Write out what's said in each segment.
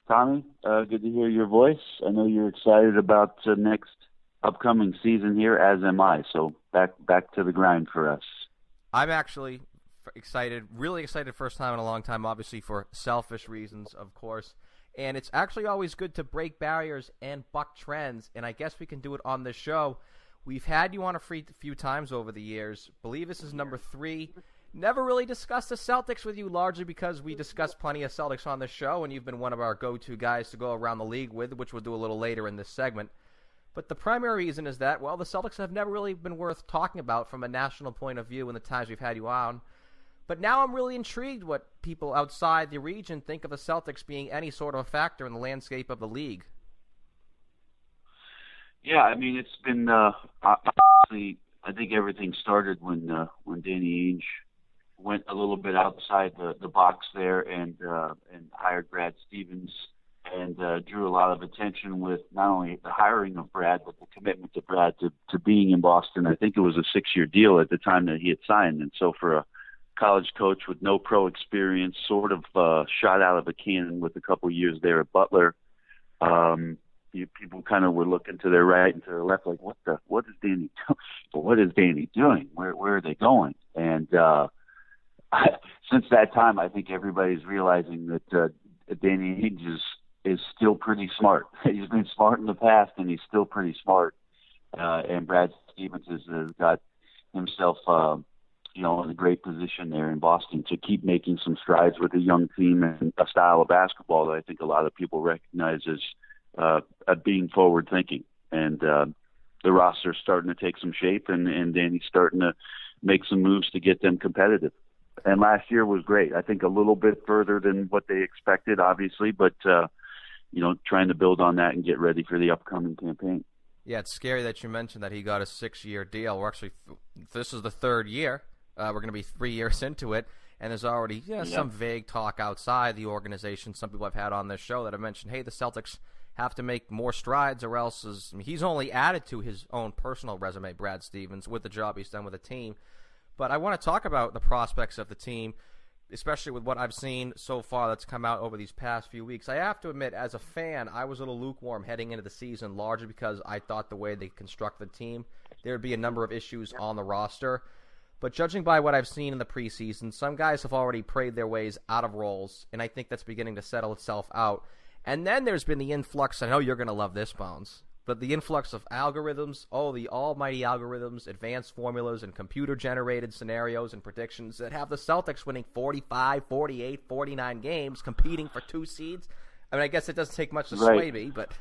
Tommy, good to hear your voice. I know you're excited about the next upcoming season here, as am I. So back to the grind for us. I'm actually excited, really excited, first time in a long time, obviously for selfish reasons, of course. And it's actually always good to break barriers and buck trends, and I guess we can do it on this show. We've had you on a few times over the years. Believe this is number 3. Never really discussed the Celtics with you, largely because we discussed plenty of Celtics on this show, and you've been one of our go-to guys to go around the league with, which we'll do a little later in this segment. But the primary reason is that, well, the Celtics have never really been worth talking about from a national point of view in the times we've had you on. But now I'm really intrigued what people outside the region think of the Celtics being any sort of a factor in the landscape of the league. Yeah, I mean, it's been obviously, I think everything started when Danny Ainge went a little bit outside the box there and hired Brad Stevens and drew a lot of attention with not only the hiring of Brad, but the commitment to Brad to being in Boston. I think it was a 6-year deal at the time that he had signed. And so for a college coach with no pro experience, sort of shot out of a cannon with a couple years there at Butler, people kind of were looking to their right and to their left, like, what is Danny doing? Where are they going? And since that time, I think everybody's realizing that Danny Ainge is still pretty smart. He's been smart in the past, and he's still pretty smart. And Brad Stevens has got himself, in a great position there in Boston to keep making some strides with a young team and a style of basketball that I think a lot of people recognize as being forward-thinking. And the roster's starting to take some shape, and Danny's starting to make some moves to get them competitive. And last year was great. I think a little bit further than what they expected, obviously, but, trying to build on that and get ready for the upcoming campaign. Yeah, it's scary that you mentioned that he got a 6-year deal. We're actually, this is the 3rd year. We're going to be 3 years into it, and there's already some vague talk outside the organization. Some people I've had on this show that have mentioned, hey, the Celtics have to make more strides or else he's only added to his own personal resume, Brad Stevens, with the job he's done with the team. But I want to talk about the prospects of the team, especially with what I've seen so far that's come out over these past few weeks. I have to admit, as a fan, I was a little lukewarm heading into the season, largely because I thought the way they constructed the team, there would be a number of issues on the roster. But judging by what I've seen in the preseason, some guys have already prayed their ways out of roles, and I think that's beginning to settle itself out. And then there's been the influx, I know you're going to love this, Bones, but the influx of algorithms, the almighty algorithms, advanced formulas, and computer-generated scenarios and predictions that have the Celtics winning 45, 48, 49 games, competing for 2 seeds. I mean, I guess it doesn't take much to sway me, but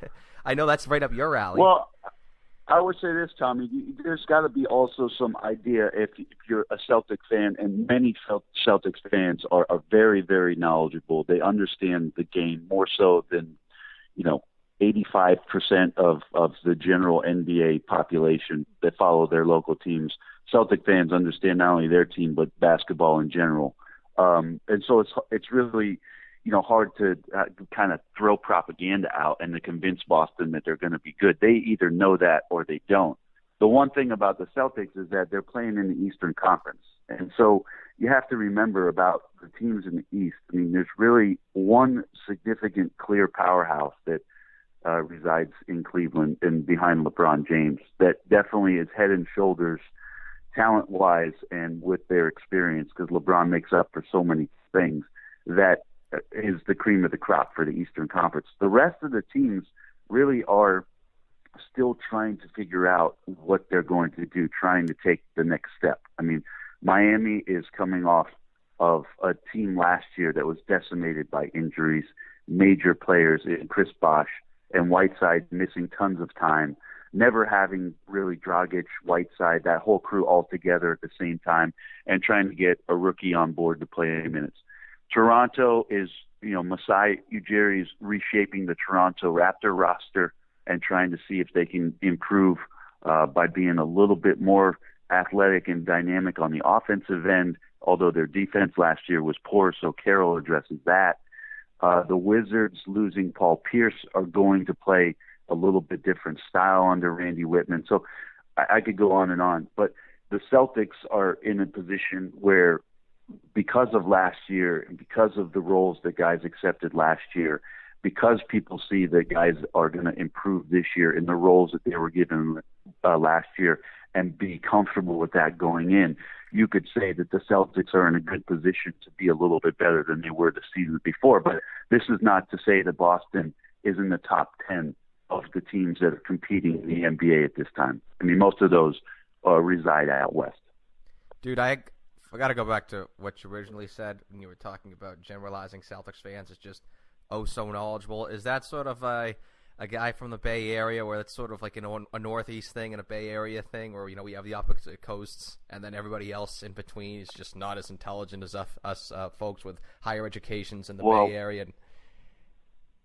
I know that's right up your alley. Well, I would say this, Tommy. There's got to be also some idea if you're a Celtic fan, and many Celtics fans are very, very knowledgeable. They understand the game more so than, 85% of the general NBA population that follow their local teams. Celtic fans understand not only their team, but basketball in general. And so it's really, hard to kind of throw propaganda out and to convince Boston that they're going to be good. They either know that or they don't. The one thing about the Celtics is that they're playing in the Eastern Conference. And so you have to remember about the teams in the East. I mean, there's really one significant clear powerhouse that resides in Cleveland and behind LeBron James that definitely is head and shoulders talent-wise and with their experience, because LeBron makes up for so many things, that is the cream of the crop for the Eastern Conference. The rest of the teams really are still trying to figure out what they're going to do, trying to take the next step. I mean, Miami is coming off of a team last year that was decimated by injuries, major players in Chris Bosh and Whiteside missing tons of time, never having really Dragic, Whiteside, that whole crew all together at the same time, and trying to get a rookie on board to play minutes. Toronto is, Masai Ujiri's reshaping the Toronto Raptor roster and trying to see if they can improve by being a little bit more athletic and dynamic on the offensive end, although their defense last year was poor, so Carroll addresses that. The Wizards, losing Paul Pierce, are going to play a little bit different style under Randy Whitman. So I could go on. But the Celtics are in a position where, because of last year and because of the roles that guys accepted last year, because people see that guys are going to improve this year in the roles that they were given last year and be comfortable with that going in, you could say that the Celtics are in a good position to be a little bit better than they were the season before. But this is not to say that Boston is in the top 10 of the teams that are competing in the NBA at this time. I mean, most of those reside out west. Dude, I got to go back to what you originally said when you were talking about generalizing Celtics fans as just so knowledgeable. Is that sort of a guy from the Bay Area where it's sort of like a Northeast thing and a Bay Area thing where, we have the opposite coasts and then everybody else in between is just not as intelligent as us folks with higher educations in the Bay Area?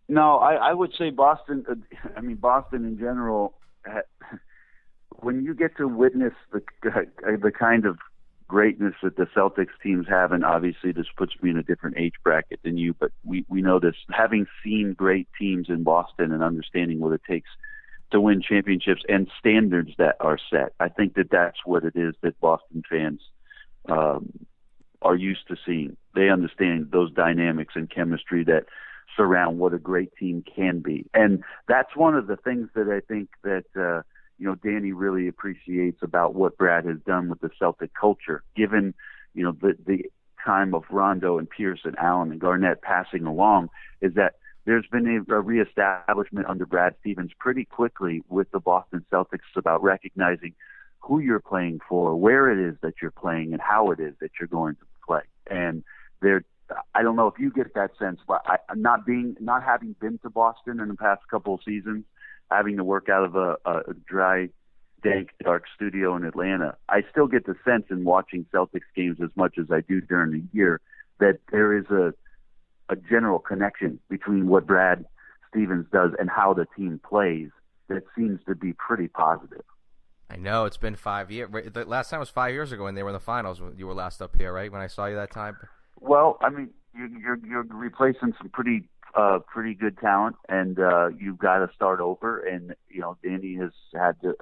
No, I would say Boston. Boston in general. When you get to witness the kind of greatness that the Celtics teams have, and obviously this puts me in a different age bracket than you, but we know this. Having seen great teams in Boston and understanding what it takes to win championships and standards that are set, I think that that's what it is that Boston fans are used to seeing. They understand those dynamics and chemistry that surround what a great team can be. And that's one of the things that I think that Danny really appreciates about what Brad has done with the Celtic culture, given the time of Rondo and Pierce and Allen and Garnett passing along, is that there's been a reestablishment under Brad Stevens pretty quickly with the Boston Celtics about recognizing who you're playing for, where it is that you're playing, and how it is that you're going to play. And I don't know if you get that sense, but not having been to Boston in the past couple of seasons, having to work out of a dry, dank, dark studio in Atlanta, I still get the sense in watching Celtics games as much as I do during the year that there is a general connection between what Brad Stevens does and how the team plays that seems to be pretty positive. I know, it's been 5 years. The last time was 5 years ago when they were in the finals. You were last up here, right, when I saw you that time? Well, I mean, you're replacing some pretty good talent, and you've got to start over. And Danny has had to.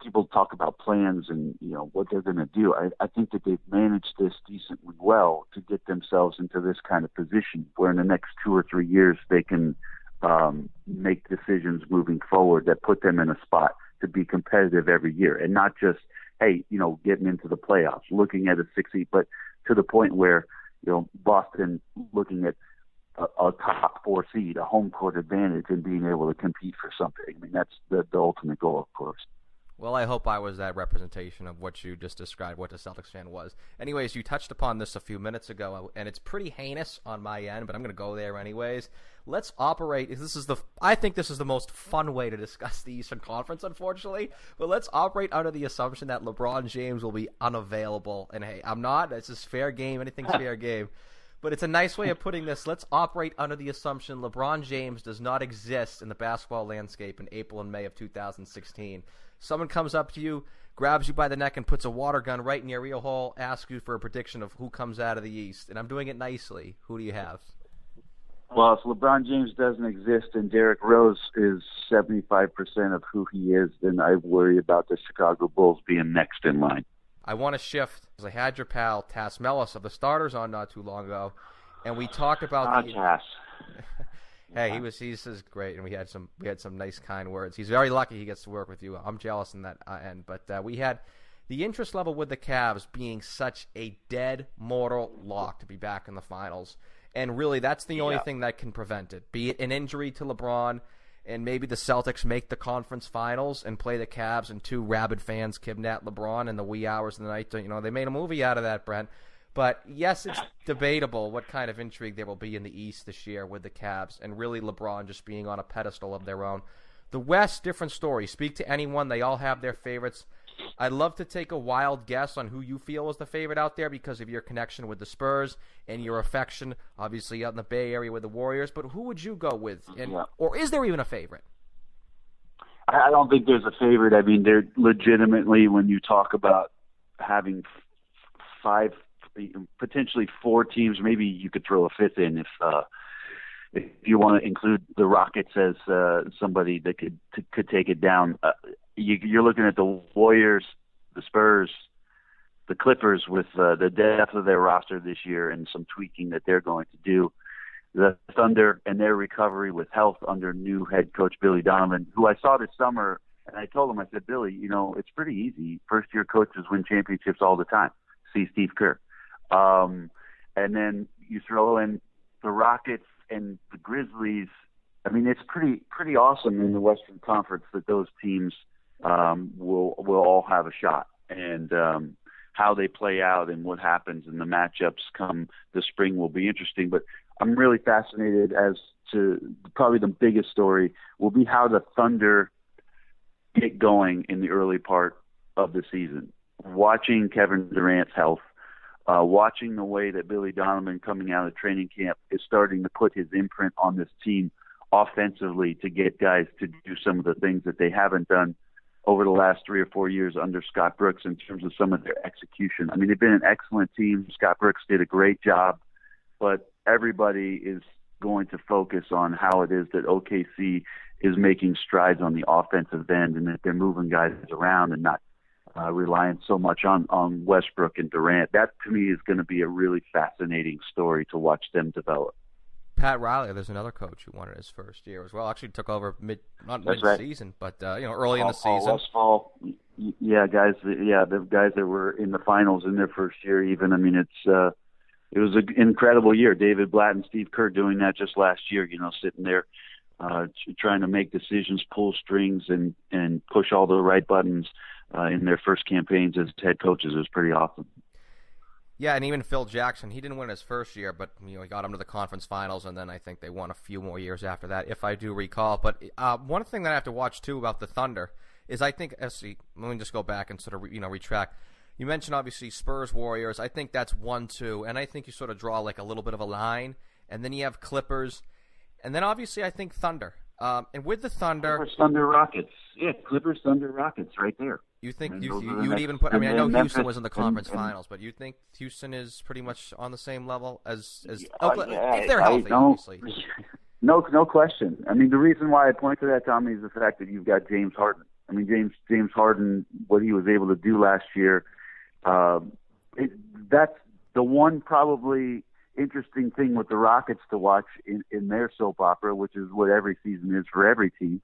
People talk about plans and what they're going to do. I think that they've managed this decently well to get themselves into this kind of position where in the next 2 or 3 years they can make decisions moving forward that put them in a spot to be competitive every year, and not just getting into the playoffs, looking at a 6-8, but to the point where Boston looking at a top 4 seed, a home court advantage, and being able to compete for something. I mean, that's the ultimate goal, of course. Well, I hope I was that representation of what you just described, what the Celtics fan was. Anyways, you touched upon this a few minutes ago, and it's pretty heinous on my end, but I'm going to go there anyways. Let's operate. I think this is the most fun way to discuss the Eastern Conference, unfortunately. But let's operate under the assumption that LeBron James will be unavailable. And hey, I'm not. It's just fair game. Anything's fair game. But it's a nice way of putting this. Let's operate under the assumption LeBron James does not exist in the basketball landscape in April and May of 2016. Someone comes up to you, grabs you by the neck, and puts a water gun right in your ear hole, asks you for a prediction of who comes out of the East. And I'm doing it nicely. Who do you have? Well, if LeBron James doesn't exist and Derrick Rose is 75% of who he is, then I worry about the Chicago Bulls being next in line. I want to shift, because I had your pal, Tass Mellis of the Starters on not too long ago, and we talked about Tass. Hey, he's great, and we had some nice, kind words. He's very lucky he gets to work with you. I'm jealous in that end, but we had the interest level with the Cavs being such a dead mortal lock to be back in the finals, and really that's the only thing that can prevent it. Be it an injury to LeBron, and maybe the Celtics make the conference finals and play the Cavs, and 2 rabid fans kidnap LeBron in the wee hours of the night. They made a movie out of that, Brent. But, yes, it's debatable what kind of intrigue there will be in the East this year with the Cavs, and really LeBron just being on a pedestal of their own. The West, different story. Speak to anyone. They all have their favorites. I'd love to take a wild guess on who you feel is the favorite out there because of your connection with the Spurs and your affection, obviously, out in the Bay Area with the Warriors. But who would you go with? Or is there even a favorite? I don't think there's a favorite. I mean, they're legitimately, when you talk about having 5, potentially 4 teams, maybe you could throw a 5th in if you want to include the Rockets as somebody that could take it down. You're looking at the Warriors, the Spurs, the Clippers with the depth of their roster this year and some tweaking that they're going to do. the Thunder and their recovery with health under new head coach Billy Donovan, who I saw this summer, and I told him, I said, Billy, it's pretty easy. First-year coaches win championships all the time. See Steve Kerr. And then you throw in the Rockets and the Grizzlies. I mean, it's pretty awesome in the Western Conference that those teams will all have a shot. And how they play out and what happens and the matchups come the spring will be interesting. But I'm really fascinated as to probably the biggest story will be how the Thunder get going in the early part of the season. Watching Kevin Durant's health, watching the way that Billy Donovan coming out of training camp is starting to put his imprint on this team offensively to get guys to do some of the things that they haven't done over the last 3 or 4 years under Scott Brooks in terms of some of their execution. I mean, they've been an excellent team. Scott Brooks did a great job, but everybody is going to focus on how it is that OKC is making strides on the offensive end and that they're moving guys around and not relying so much on Westbrook and Durant. That, to me, is going to be a really fascinating story to watch them develop. Pat Riley, there's another coach who won it his first year as well. Actually took over not mid-season, right. But early in the season. Westfall, the guys that were in the finals in their first year. Even, I mean, it was an incredible year. David Blatt and Steve Kerr doing that just last year. Sitting there trying to make decisions, pull strings, and push all the right buttons in their first campaigns as head coaches. It was pretty awesome. Yeah, and even Phil Jackson, he didn't win his first year, but he got him to the conference finals, and then I think they won a few more years after that, if I do recall. But one thing that I have to watch too about the Thunder is I think let me just go back and sort of retract. You mentioned obviously Spurs Warriors. I think that's 1-2, and I think you sort of draw like a little bit of a line, and then you have Clippers, and then obviously I think Thunder. And with the Thunder, Clippers, Thunder, Rockets. Yeah, Clippers, Thunder, Rockets, right there. You think you would even put? I mean, I know Houston was in the conference finals, but you think Houston is pretty much on the same level as Oakland if they're healthy, obviously. No question. I mean, the reason why I point to that, Tommy, is the fact that you've got James Harden. I mean, James Harden, what he was able to do last year, that's the one probably interesting thing with the Rockets to watch in their soap opera, which is what every season is for every team.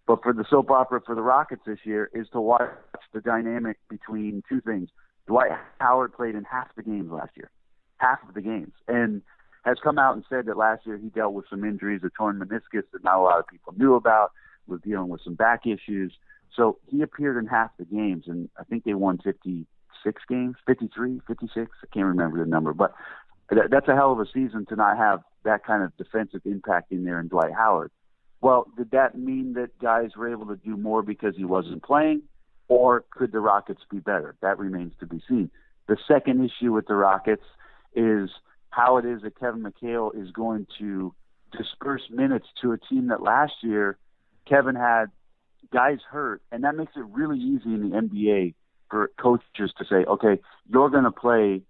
But for the soap opera for the Rockets this year is to watch the dynamic between two things. Dwight Howard played in half the games last year, half of the games, and has come out and said that last year he dealt with some injuries, a torn meniscus that not a lot of people knew about, was dealing with some back issues. So he appeared in half the games, and I think they won 56 games, 53, 56. I can't remember the number, but that's a hell of a season to not have that kind of defensive impact in there in Dwight Howard. Well, did that mean that guys were able to do more because he wasn't playing, or could the Rockets be better? That remains to be seen. The second issue with the Rockets is how it is that Kevin McHale is going to disperse minutes to a team that last year Kevin had guys hurt, and that makes it really easy in the NBA for coaches to say, okay, you're going to play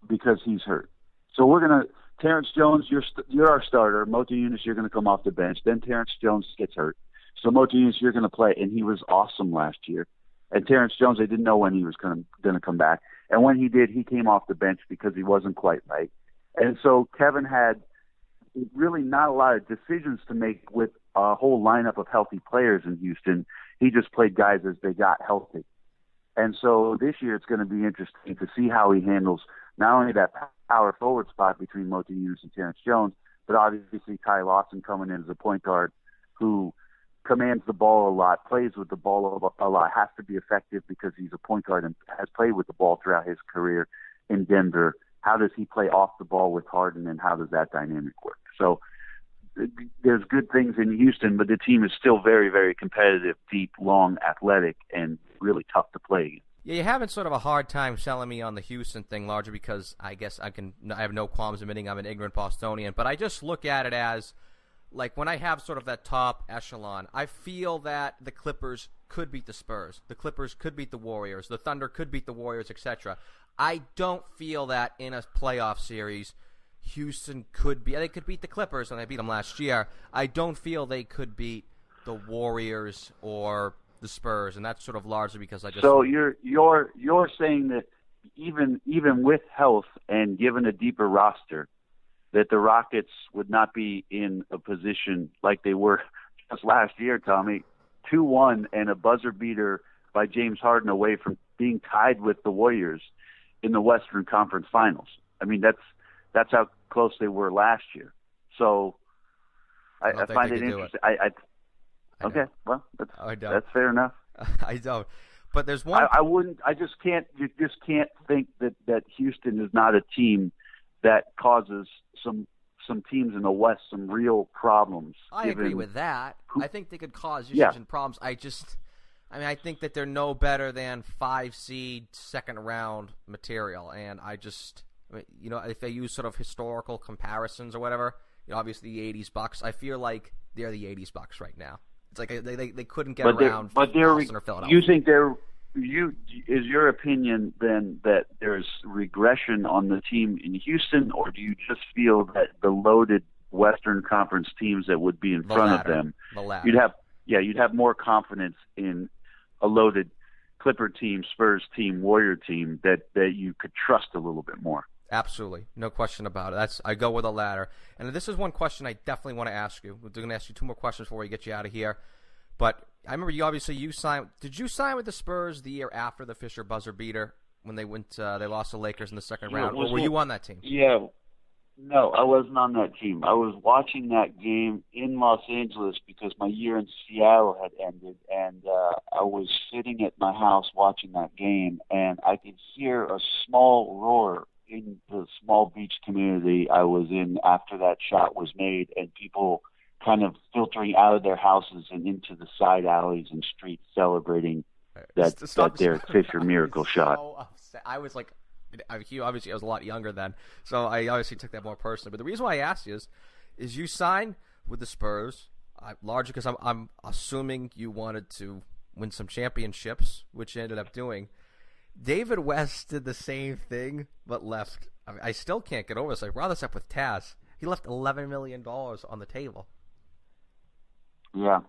because he's hurt. So we're going to Terrence Jones, you're our starter. Mota Eunice, you're going to come off the bench. Then Terrence Jones gets hurt. So Mota Eunice, you're going to play. And he was awesome last year. And Terrence Jones, they didn't know when he was going to come back. And when he did, he came off the bench because he wasn't quite right. And so Kevin had really not a lot of decisions to make with a whole lineup of healthy players in Houston. He just played guys as they got healthy. And so this year it's going to be interesting to see how he handles not only that power forward spot between Mota Eunice and Terrence Jones, but obviously Ty Lawson coming in as a point guard who commands the ball a lot, plays with the ball a lot, has to be effective because he's a point guard and has played with the ball throughout his career in Denver. How does he play off the ball with Harden, and how does that dynamic work? So there's good things in Houston, but the team is still very, very competitive, deep, long, athletic, and really tough to play against. Yeah, you're having sort of a hard time selling me on the Houston thing, largely because I guess I have no qualms admitting I'm an ignorant Bostonian, but I just look at it as, like, when I have sort of that top echelon, I feel that the Clippers could beat the Spurs. The Clippers could beat the Warriors. The Thunder could beat the Warriors, etc. I don't feel that in a playoff series Houston could beat. They could beat the Clippers, and they beat them last year. I don't feel they could beat the Warriors or the Spurs, and that's sort of largely because I just. So you're saying that even with health and given a deeper roster, that the Rockets would not be in a position like they were just last year, Tommy, 2-1 and a buzzer beater by James Harden away from being tied with the Warriors in the Western Conference Finals. I mean, that's how close they were last year. So I find it interesting. Okay, well, that's fair enough. I don't. But there's one. I wouldn't. I just can't. You just can't think that Houston is not a team that causes some teams in the West some real problems. I agree with that. I think they could cause issues and problems. I think that they're no better than 5 seed, second round material. And if they use sort of historical comparisons or whatever, obviously the '80s Bucks. I feel like they're the '80s Bucks right now. It's like they couldn't get around Boston or Philadelphia. You think is your opinion then that there's regression on the team in Houston, or do you just feel that the loaded Western Conference teams that would be in front of them, you'd have more confidence in a loaded Clipper team, Spurs team, Warrior team that you could trust a little bit more? Absolutely. No question about it. I go with the latter. And this is one question I definitely want to ask you. We're going to ask you 2 more questions before we get you out of here. But I remember you signed. Did you sign with the Spurs the year after the Fisher buzzer beater when they lost the Lakers in the second round? Or were you on that team? Yeah. No, I wasn't on that team. I was watching that game in Los Angeles because my year in Seattle had ended, and I was sitting at my house watching that game, and I could hear a small roar in the small beach community I was in after that shot was made, and people kind of filtering out of their houses and into the side alleys and streets celebrating that Derek Fisher miracle shot. So upset. I was like, obviously I was a lot younger then, so I obviously took that more personally. But the reason why I asked you is you signed with the Spurs, largely because I'm assuming you wanted to win some championships, which you ended up doing. David West did the same thing, but left. I still can't get over this. I brought this up with Taz. He left $11 million on the table. Yeah.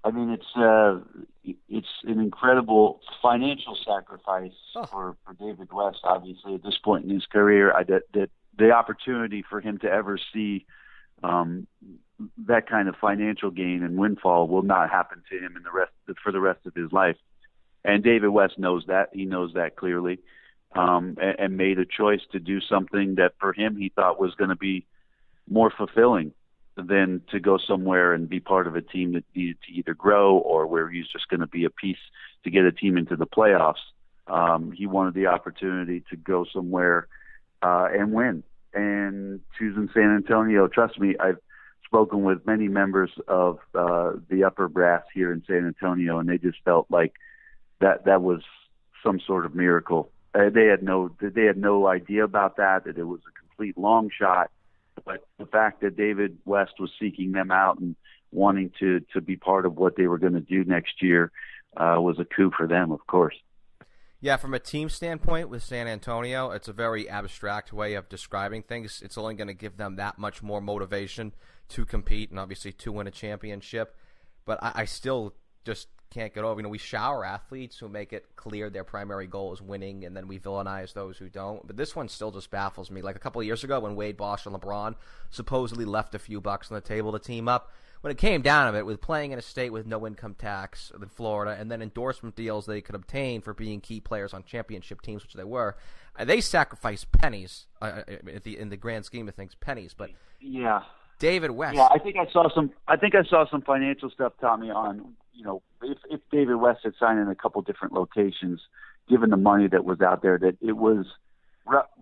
I mean, it's an incredible financial sacrifice for David West, obviously, at this point in his career. The opportunity for him to ever see that kind of financial gain and windfall will not happen to him for the rest of his life. And David West knows that. He knows that clearly, and made a choice to do something that for him he thought was going to be more fulfilling than to go somewhere and be part of a team that needed to either grow or where he's just going to be a piece to get a team into the playoffs. He wanted the opportunity to go somewhere and win. And choosing San Antonio, trust me, I've spoken with many members of the upper brass here in San Antonio, and they just felt like that was some sort of miracle. They had no idea about that it was a complete long shot. But the fact that David West was seeking them out and wanting to be part of what they were going to do next year was a coup for them, of course. Yeah, from a team standpoint with San Antonio, it's a very abstract way of describing things. It's only going to give them that much more motivation to compete and obviously to win a championship. But I still just can't get over. We shower athletes who make it clear their primary goal is winning, and then we villainize those who don't. But this one still just baffles me. Like a couple of years ago when Wade, Bosh, and LeBron supposedly left a few bucks on the table to team up, when it came down to it, with playing in a state with no income tax in Florida, and then endorsement deals they could obtain for being key players on championship teams, which they were, they sacrificed pennies in the grand scheme of things, pennies. But yeah, David West. Yeah, I think I saw some financial stuff, Tommy, on if David West had signed in a couple different locations, given the money that was out there, that it was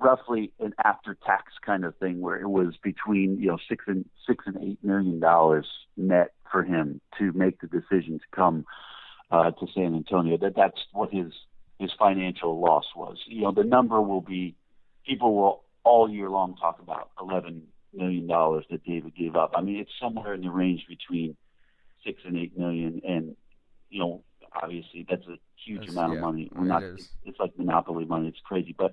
roughly an after-tax kind of thing, where it was between $6 and $8 million net for him to make the decision to come to San Antonio. That's what his financial loss was. The number will be, people will all year long talk about $11 million that David gave up. I mean, it's somewhere in the range between $6 and $8 million, and obviously that's a huge amount of money. It's like monopoly money. It's crazy, but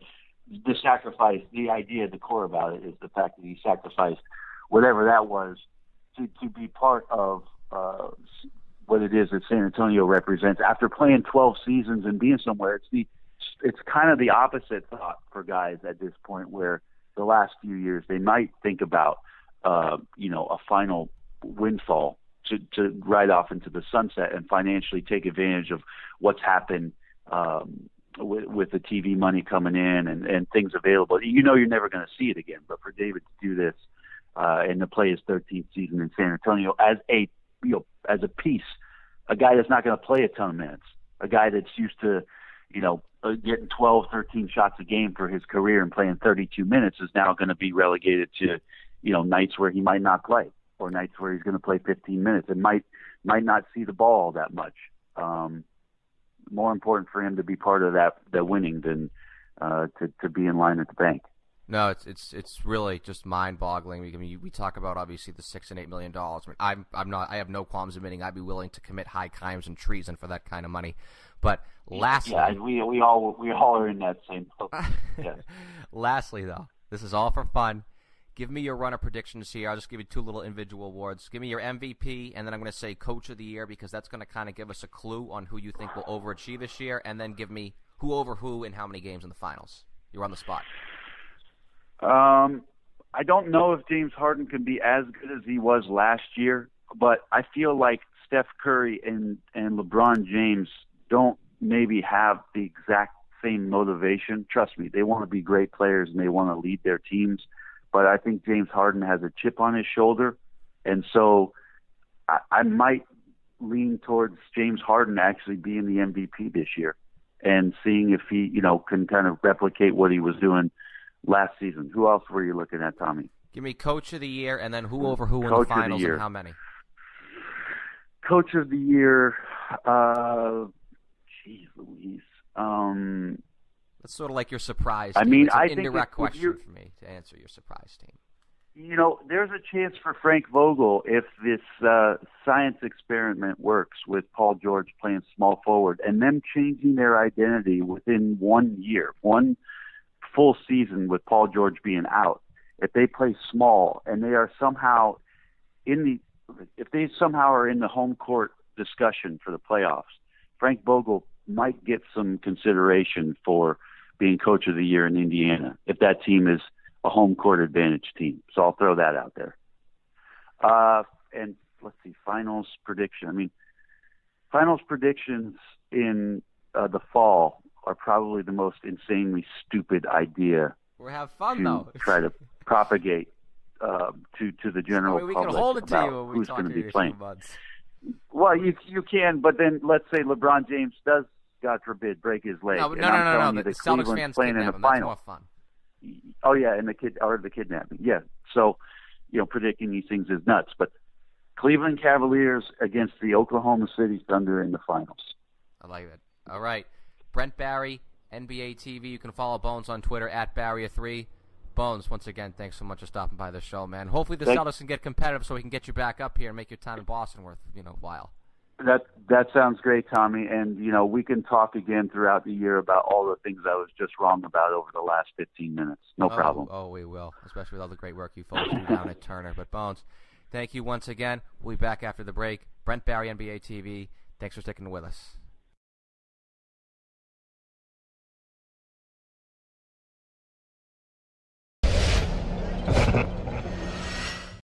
the sacrifice, the idea, the core about it is the fact that he sacrificed whatever that was to be part of what it is that San Antonio represents. After playing 12 seasons and being somewhere, it's kind of the opposite thought for guys at this point, where the last few years, they might think about, a final windfall to ride off into the sunset and financially take advantage of what's happened with the TV money coming in and things available. You're never going to see it again, but for David to do this and to play his 13th season in San Antonio as a piece, a guy that's not going to play a ton of minutes, a guy that's used to, getting 12, 13 shots a game for his career and playing 32 minutes is now going to be relegated to, nights where he might not play or nights where he's going to play 15 minutes and might not see the ball that much. More important for him to be part of that winning than to be in line at the bank. No, it's really just mind-boggling. I mean, we talk about obviously the $6 and $8 million. I mean, I have no qualms admitting I'd be willing to commit high crimes and treason for that kind of money. But lastly, we all are in that same boat. Yes. Lastly, though, this is all for fun. Give me your runner predictions here. I'll just give you two little individual awards. Give me your MVP, and then I'm going to say Coach of the Year because that's going to kind of give us a clue on who you think will overachieve this year, and then give me who over who in how many games in the finals. You're on the spot. I don't know if James Harden can be as good as he was last year, but I feel like Steph Curry and LeBron James don't maybe have the exact same motivation. Trust me, they want to be great players and they want to lead their teams. But I think James Harden has a chip on his shoulder, and so I might lean towards James Harden actually being the MVP this year and seeing if he, can kind of replicate what he was doing last season. Who else were you looking at, Tommy? Give me Coach of the Year, and then who over who in the finals and how many? Coach of the Year, geez Louise. That's sort of like your surprise team. I mean, it's an I indirect question for me to answer your surprise team. There's a chance for Frank Vogel if this science experiment works with Paul George playing small forward and them changing their identity within 1 year, one full season with Paul George being out. If they play small and they are somehow if they somehow are in the home court discussion for the playoffs, Frank Vogel might get some consideration for being Coach of the Year in Indiana if that team is a home court advantage team. So I'll throw that out there. And let's see, finals prediction. I mean, finals predictions in the fall are probably the most insanely stupid idea. We have fun though. Try to propagate to the general public. We can hold it to you when we who's talk going to to be you playing. Well, you can, but then let's say LeBron James does, God forbid, break his leg. No. The Celtics fans playing in the that's final. more fun. Oh yeah, and the kidnapping. Yeah. So, predicting these things is nuts. But Cleveland Cavaliers against the Oklahoma City Thunder in the finals. I like it. All right, Brent Barry, NBAtv. You can follow Bones on Twitter at Barrier3. Bones, once again, thanks so much for stopping by the show, man. Hopefully the Celtics can get competitive so we can get you back up here and make your time in Boston worth, a while. That sounds great, Tommy. And, we can talk again throughout the year about all the things I was just wrong about over the last 15 minutes. No problem. Oh, we will, especially with all the great work you folks do down at Turner. But, Bones, thank you once again. We'll be back after the break. Brent Barry, NBAtv. Thanks for sticking with us.